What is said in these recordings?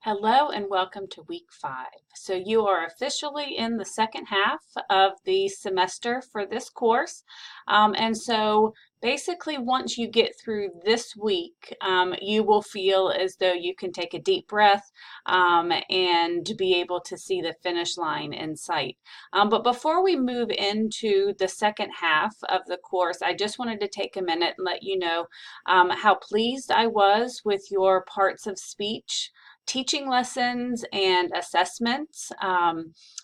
Hello and welcome to week 5. So you are officially in the second half of the semester for this course. And so basically once you get through this week, you will feel as though you can take a deep breath and be able to see the finish line in sight. But before we move into the second half of the course, I just wanted to take a minute and let you know how pleased I was with your parts of speech teaching lessons and assessments.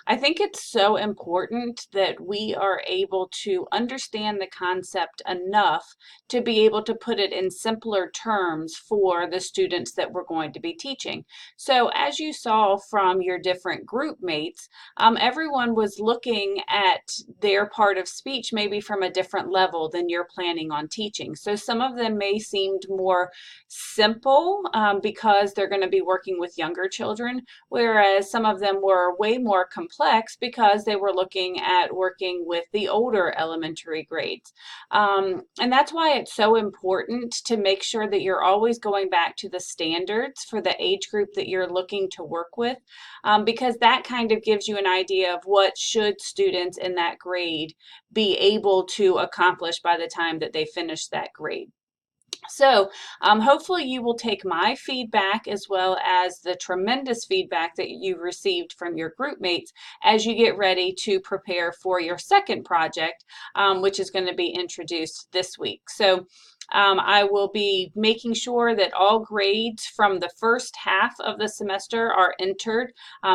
I think it's so important that we are able to understand the concept enough to be able to put it in simpler terms for the students that we're going to be teaching. So as you saw from your different group mates, everyone was looking at their part of speech maybe from a different level than you're planning on teaching. So some of them may seem more simple because they're going to be working with younger children, whereas some of them were way more complex because they were looking at working with the older elementary grades. And that's why it's so important to make sure that you're always going back to the standards for the age group that you're looking to work with, because that kind of gives you an idea of what should students in that grade be able to accomplish by the time that they finish that grade. So hopefully you will take my feedback as well as the tremendous feedback that you received from your group mates as you get ready to prepare for your second project, which is going to be introduced this week. So I will be making sure that all grades from the first half of the semester are entered.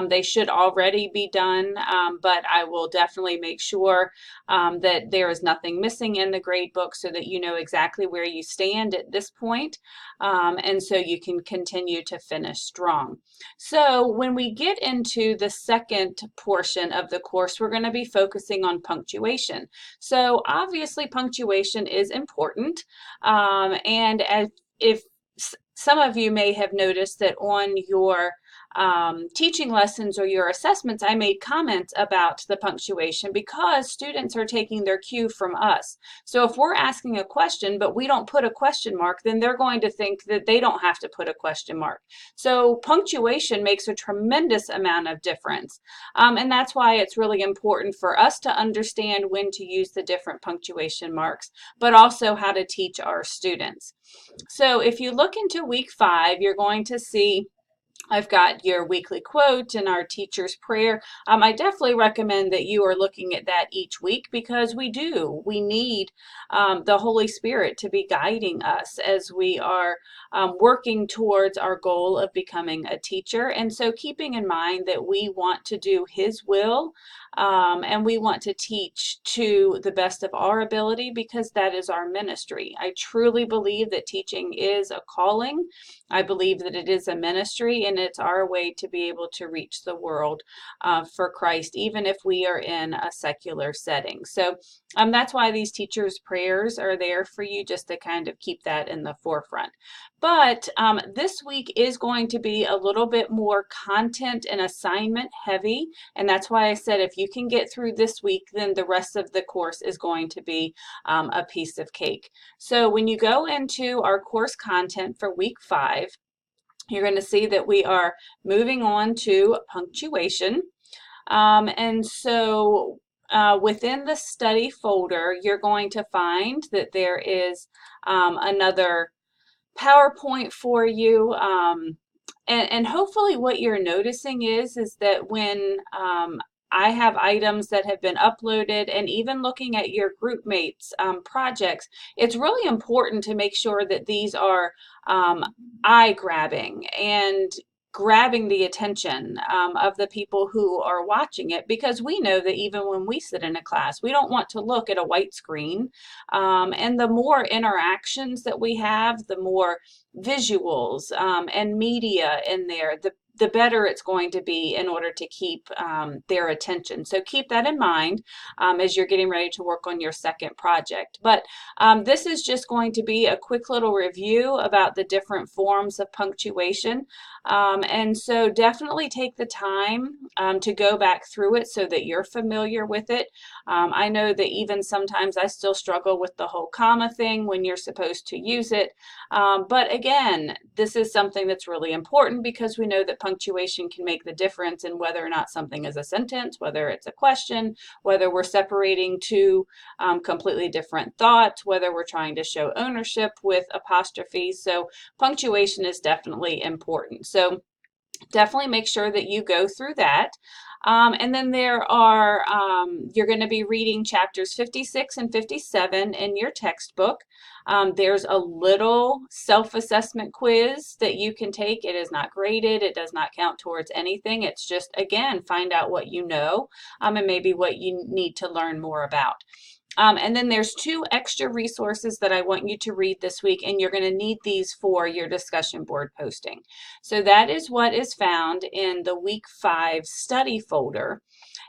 They should already be done, but I will definitely make sure that there is nothing missing in the grade book so that you know exactly where you stand at this point, and so you can continue to finish strong. So when we get into the second portion of the course, we're going to be focusing on punctuation. So obviously punctuation is important. And if some of you may have noticed that on your teaching lessons or your assessments, I made comments about the punctuation because students are taking their cue from us. So if we're asking a question, but we don't put a question mark, then they're going to think that they don't have to put a question mark. So punctuation makes a tremendous amount of difference. And that's why it's really important for us to understand when to use the different punctuation marks, but also how to teach our students. So if you look into week 5, you're going to see I've got your weekly quote and our teacher's prayer. I definitely recommend that you are looking at that each week because we need the Holy Spirit to be guiding us as we are working towards our goal of becoming a teacher. And so keeping in mind that we want to do His will, and we want to teach to the best of our ability because that is our ministry. I truly believe that teaching is a calling. I believe that it is a ministry, and it's our way to be able to reach the world for Christ, even if we are in a secular setting. So that's why these teachers' prayers are there for you, just to kind of keep that in the forefront. But this week is going to be a little bit more content and assignment heavy, and that's why I said if you can get through this week, then the rest of the course is going to be a piece of cake. So when you go into our course content for week 5, you're going to see that we are moving on to punctuation. And so within the study folder, you're going to find that there is another PowerPoint for you. And hopefully what you're noticing is that when I have items that have been uploaded, and even looking at your group mates projects, it's really important to make sure that these are eye-grabbing and grabbing the attention of the people who are watching it, because we know that even when we sit in a class, we don't want to look at a white screen. And the more interactions that we have, the more visuals and media in there, the better it's going to be in order to keep their attention. So keep that in mind as you're getting ready to work on your second project. But this is just going to be a quick little review about the different forms of punctuation. And so definitely take the time to go back through it so that you're familiar with it. I know that even sometimes I still struggle with the whole comma thing when you're supposed to use it. But again, this is something that's really important because we know that punctuation punctuation can make the difference in whether or not something is a sentence, whether it's a question, whether we're separating two completely different thoughts, whether we're trying to show ownership with apostrophes. So punctuation is definitely important. So definitely make sure that you go through that. And then there are, you're going to be reading chapters 56 and 57 in your textbook. There's a little self-assessment quiz that you can take. It is not graded. It does not count towards anything. It's just, again, find out what you know and maybe what you need to learn more about. And then there's 2 extra resources that I want you to read this week, and you're going to need these for your discussion board posting. So that is what is found in the week 5 study folder.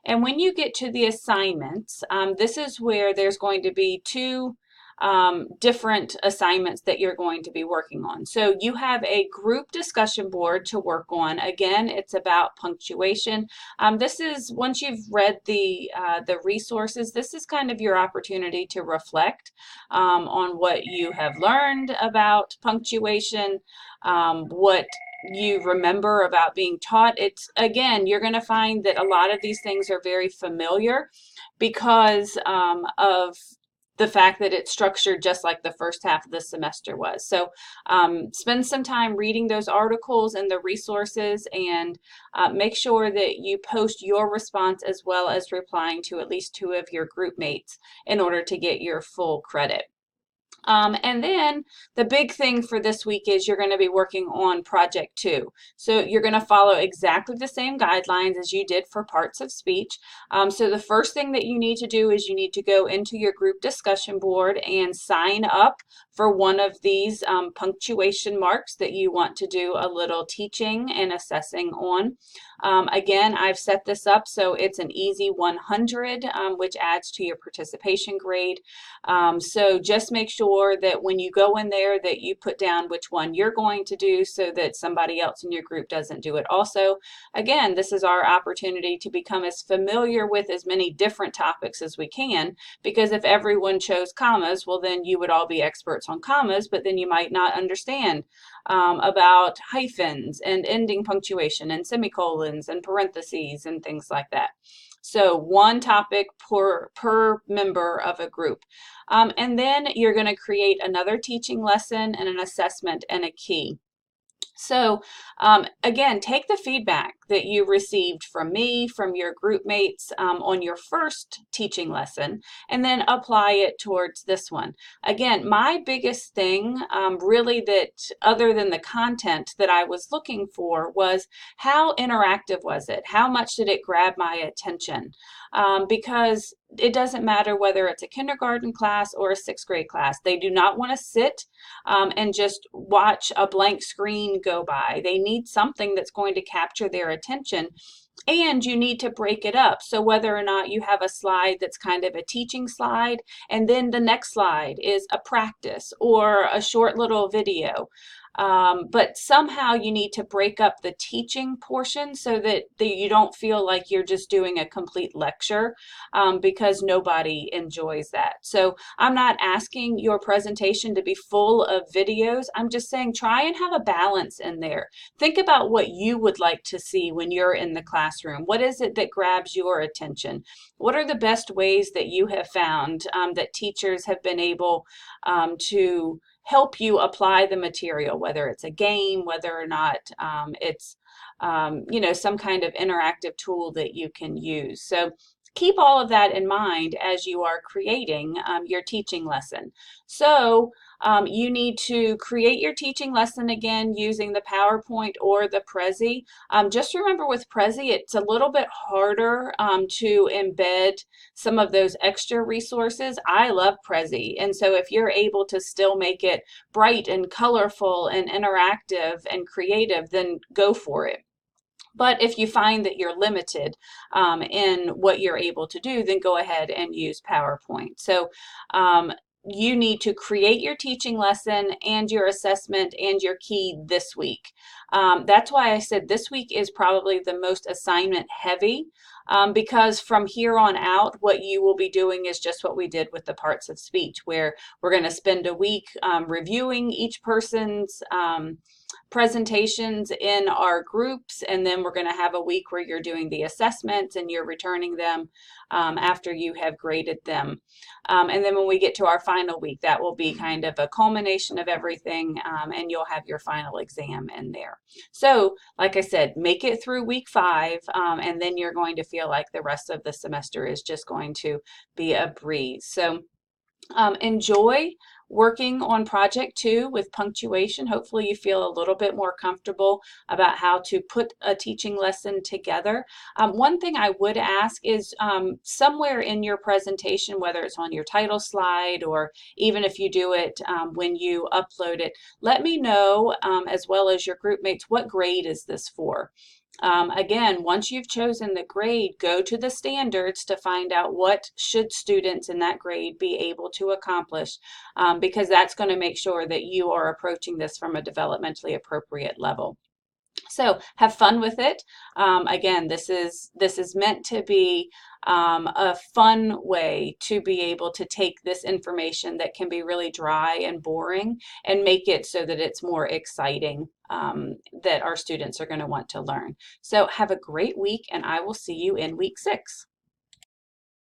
And when you get to the assignments, this is where there's going to be 2 different assignments that you're going to be working on. So you have a group discussion board to work on. Again, it's about punctuation. This is, once you've read the resources, this is kind of your opportunity to reflect on what you have learned about punctuation, what you remember about being taught. It's, again, you're going to find that a lot of these things are very familiar because of the fact that it's structured just like the first half of the semester was. So spend some time reading those articles and the resources, and make sure that you post your response as well as replying to at least 2 of your group mates in order to get your full credit. And then the big thing for this week is you're going to be working on project 2. So you're going to follow exactly the same guidelines as you did for parts of speech. So the first thing that you need to do is you need to go into your group discussion board and sign up for one of these punctuation marks that you want to do a little teaching and assessing on. Again, I've set this up so it's an easy 100, which adds to your participation grade. So just make sure that when you go in there that you put down which one you're going to do so that somebody else in your group doesn't do it also. Again, this is our opportunity to become as familiar with as many different topics as we can, because if everyone chose commas, well then you would all be experts on commas, but then you might not understand about hyphens and ending punctuation and semicolons and parentheses and things like that. So one topic per member of a group. And then you're going to create another teaching lesson and an assessment and a key. So again, take the feedback that you received from me, from your group mates on your first teaching lesson, and then apply it towards this one. Again, my biggest thing really, that other than the content that I was looking for, was how interactive was it? How much did it grab my attention? Because it doesn't matter whether it's a kindergarten class or a 6th grade class. They do not want to sit and just watch a blank screen go by. They need something that's going to capture their attention, and you need to break it up. So whether or not you have a slide that's kind of a teaching slide, and then the next slide is a practice or a short little video. But somehow you need to break up the teaching portion so that you don't feel like you're just doing a complete lecture, because nobody enjoys that. So I'm not asking your presentation to be full of videos. I'm just saying try and have a balance in there. Think about what you would like to see when you're in the classroom. What is it that grabs your attention? What are the best ways that you have found that teachers have been able to help you apply the material, whether it's a game, whether or not it's you know, some kind of interactive tool that you can use. So keep all of that in mind as you are creating your teaching lesson. So you need to create your teaching lesson again using the PowerPoint or the Prezi. Just remember with Prezi, it's a little bit harder to embed some of those extra resources. I love Prezi, and so if you're able to still make it bright and colorful and interactive and creative, then go for it. But if you find that you're limited in what you're able to do, then go ahead and use PowerPoint. So you need to create your teaching lesson and your assessment and your key this week. That's why I said this week is probably the most assignment heavy, because from here on out, what you will be doing is just what we did with the parts of speech, where we're going to spend a week reviewing each person's presentations in our groups, and then we're going to have a week where you're doing the assessments and you're returning them after you have graded them. And then when we get to our final week, that will be kind of a culmination of everything, and you'll have your final exam in there. So, like I said, make it through week 5, and then you're going to feel like the rest of the semester is just going to be a breeze. So, enjoy working on project 2 with punctuation. Hopefully you feel a little bit more comfortable about how to put a teaching lesson together. One thing I would ask is somewhere in your presentation, whether it's on your title slide or even if you do it when you upload it, let me know, as well as your group mates, what grade is this for? Again, once you've chosen the grade, go to the standards to find out what should students in that grade be able to accomplish, because that's going to make sure that you are approaching this from a developmentally appropriate level. So have fun with it. Again, this is meant to be a fun way to be able to take this information that can be really dry and boring and make it so that it's more exciting, that our students are going to want to learn. So have a great week, and I will see you in week 6.